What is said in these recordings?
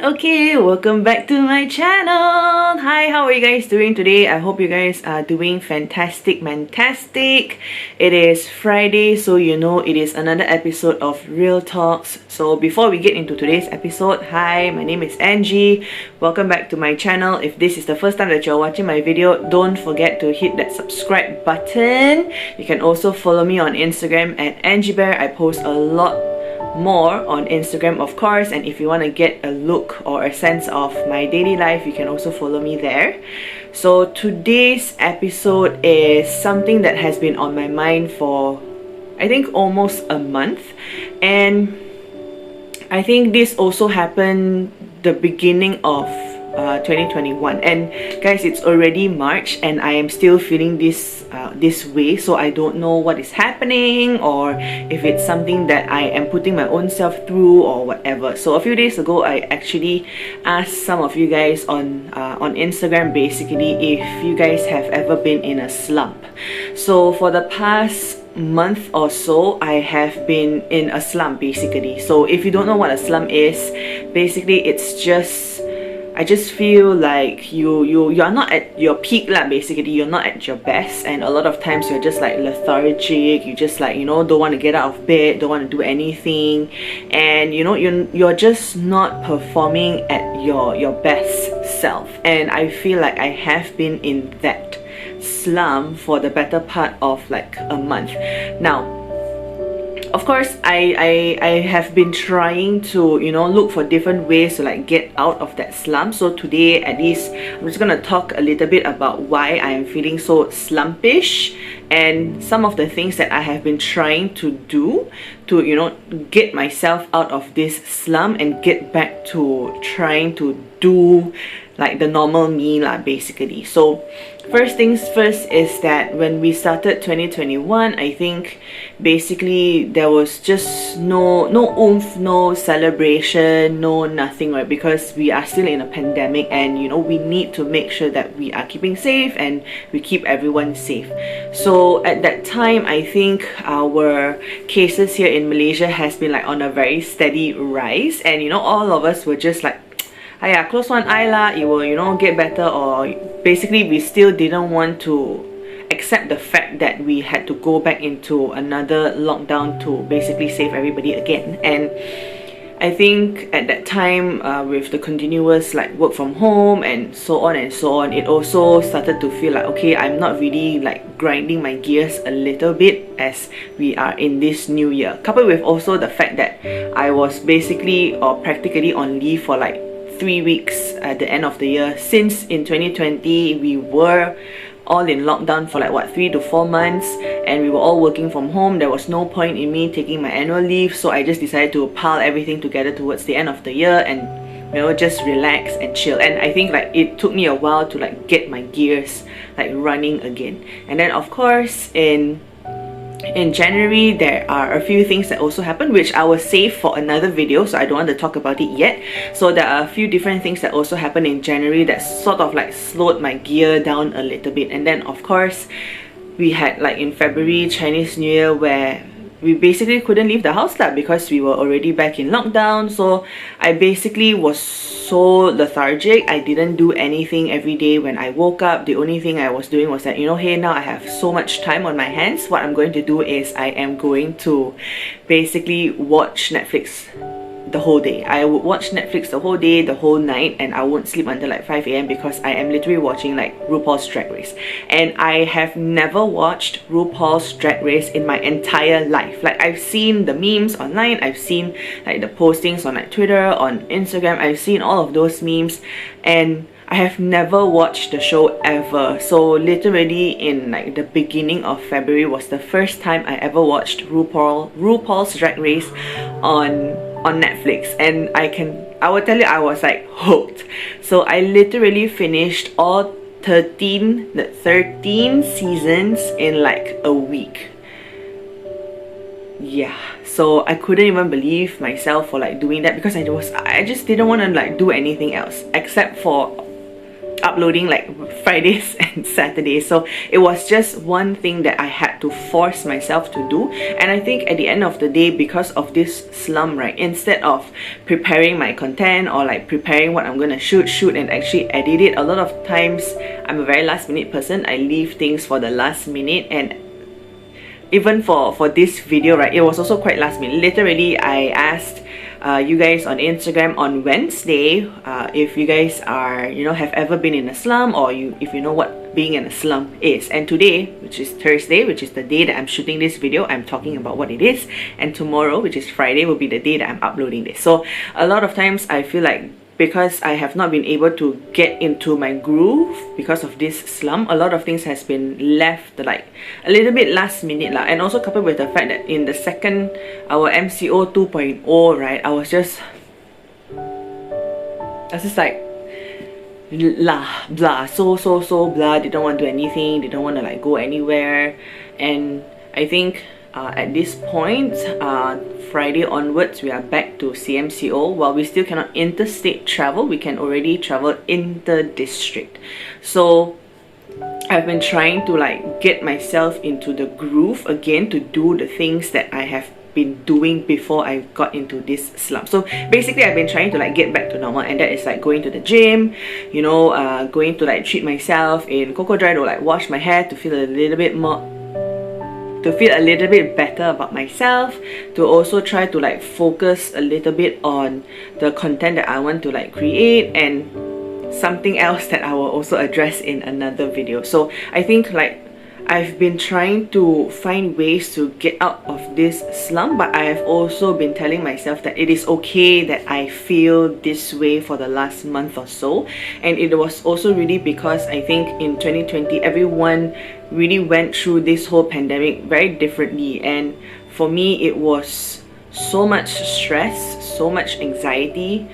Okay, welcome back to my channel. Hi, how are you guys doing today? I hope you guys are doing fantastic. It is Friday, so you know it is another episode of Real Talks. So before we get into today's episode, hi, my name is Angie. Welcome back to my channel. If this is the first time that you're watching my video, don't forget to hit that subscribe button. You can also follow me on Instagram at AngieBear. I post a lot more on Instagram, of course, and if you want to get a look or a sense of my daily life, you can also follow me there. So today's episode is something that has been on my mind for I think almost a month, and I think this also happened the beginning of 2021. And guys, it's already March and I am still feeling this way, so I don't know what is happening or if it's something that I am putting my own self through or whatever. So a few days ago, I actually asked some of you guys on Instagram basically if you guys have ever been in a slump. So for the past month or so, I have been in a slump basically. So if you don't know what a slump is, basically it's just I just feel like you're not at your peak lah, basically. You're not at your best, and a lot of times you're just like lethargic. You just like, you know, don't want to get out of bed, don't want to do anything, and you know, you're just not performing at your best self. And I feel like I have been in that slump for the better part of like a month now. Of course, I have been trying to, you know, look for different ways to like get out of that slump. So today, at least, I'm just gonna talk a little bit about why I am feeling so slumpish and some of the things that I have been trying to do to, you know, get myself out of this slump and get back to trying to do like the normal me lah, basically. So first things first is that when we started 2021, I think basically there was just no oomph, no celebration, no nothing, right? Because we are still in a pandemic, and you know, we need to make sure that we are keeping safe and we keep everyone safe. So at that time, I think our cases here in Malaysia has been like on a very steady rise, and you know, all of us were just like, yeah, close one eye lah, it will, you know, get better. Or basically we still didn't want to accept the fact that we had to go back into another lockdown to basically save everybody again. And I think at that time, with the continuous like work from home and so on, it also started to feel like, okay, I'm not really like grinding my gears a little bit as we are in this new year, coupled with also the fact that I was basically or practically on leave for like 3 weeks at the end of the year, since in 2020 we were all in lockdown for like what, 3 to 4 months, and we were all working from home. There was no point in me taking my annual leave, so I just decided to pile everything together towards the end of the year and, you know, just relax and chill. And I think like it took me a while to like get my gears like running again. And then of course in January, there are a few things that also happened, which I will save for another video, so I don't want to talk about it yet. So there are a few different things that also happened in January that sort of like slowed my gear down a little bit. And then of course, we had like in February, Chinese New Year, where we basically couldn't leave the house lah because we were already back in lockdown. So I basically was so lethargic. I didn't do anything every day when I woke up. The only thing I was doing was that, you know, hey, now I have so much time on my hands. What I'm going to do is I am going to basically watch Netflix the whole day. I would watch Netflix the whole day, the whole night, and I won't sleep until like 5 AM because I am literally watching like RuPaul's Drag Race. And I have never watched RuPaul's Drag Race in my entire life. Like, I've seen the memes online, I've seen like the postings on like Twitter, on Instagram, I've seen all of those memes, and I have never watched the show ever. So literally in like the beginning of February was the first time I ever watched RuPaul's Drag Race on Netflix, and I will tell you, I was like hooked. So I literally finished all 13 seasons in like a week. Yeah, so I couldn't even believe myself for like doing that, because I just didn't want to like do anything else except for uploading like Fridays and Saturdays. So it was just one thing that I had to force myself to do. And I think at the end of the day, because of this slump, right, instead of preparing my content or like preparing what I'm gonna shoot and actually edit it, a lot of times I'm a very last minute person. I leave things for the last minute, and even for this video, right, it was also quite last minute. Literally, I asked you guys on Instagram on Wednesday if you guys are, you know, have ever been in a slump, or if you know what being in a slump is. And today, which is Thursday, which is the day that I'm shooting this video, I'm talking about what it is. And tomorrow, which is Friday, will be the day that I'm uploading this. So a lot of times I feel like, because I have not been able to get into my groove because of this slump, a lot of things has been left like a little bit last minute lah. And also coupled with the fact that in the second, our MCO 2.0, right, I was just like blah, so blah, didn't want to do anything, didn't want to like go anywhere. And I think at this point, Friday onwards, we are back to CMCO. While we still cannot interstate travel, we can already travel inter-district. So I've been trying to like get myself into the groove again to do the things that I have been doing before I got into this slump. So basically, I've been trying to like get back to normal, and that is like going to the gym, you know, going to like treat myself in cocoa dry, to like wash my hair to feel a little bit more, to feel a little bit better about myself, to also try to like focus a little bit on the content that I want to like create, and something else that I will also address in another video. So I think like I've been trying to find ways to get out of this slump, but I have also been telling myself that it is okay that I feel this way for the last month or so. And it was also really because I think in 2020 everyone really went through this whole pandemic very differently, and for me it was so much stress, so much anxiety,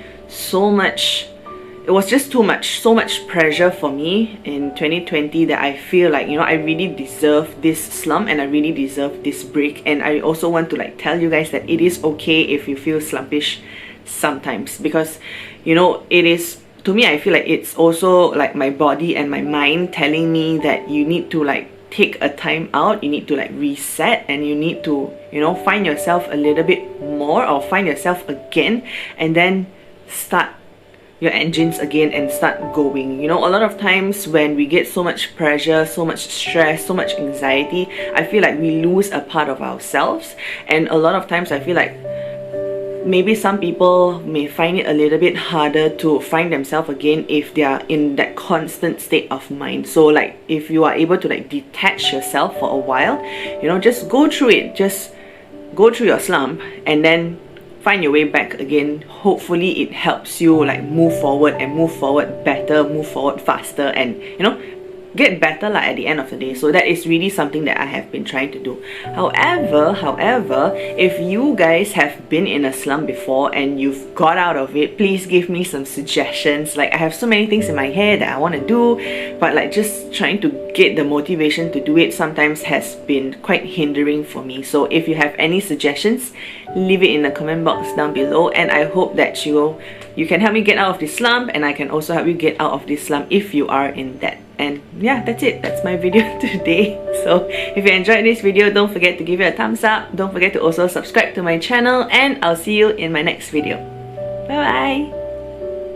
it was just too much, so much pressure for me in 2020 that I feel like, you know, I really deserve this slump and I really deserve this break. And I also want to like tell you guys that it is okay if you feel slumpish sometimes, because, you know, it is, to me, I feel like it's also like my body and my mind telling me that you need to like take a time out, you need to like reset, and you need to, you know, find yourself a little bit more, or find yourself again, and then start your engines again and start going. You know, a lot of times when we get so much pressure, so much stress, so much anxiety, I feel like we lose a part of ourselves. And a lot of times I feel like maybe some people may find it a little bit harder to find themselves again if they are in that constant state of mind. So like if you are able to like detach yourself for a while, you know, just go through it, just go through your slump and then find your way back again. Hopefully it helps you like move forward, and move forward better, move forward faster, and, you know, get better like at the end of the day. So that is really something that I have been trying to do. However, if you guys have been in a slump before and you've got out of it, please give me some suggestions. Like I have so many things in my head that I want to do, but like just trying to get the motivation to do it sometimes has been quite hindering for me. So if you have any suggestions, leave it in the comment box down below, and I hope that you can help me get out of this slump, and I can also help you get out of this slump if you are in that. And yeah, that's it. That's my video today. So if you enjoyed this video, don't forget to give it a thumbs up. Don't forget to also subscribe to my channel, and I'll see you in my next video. Bye bye.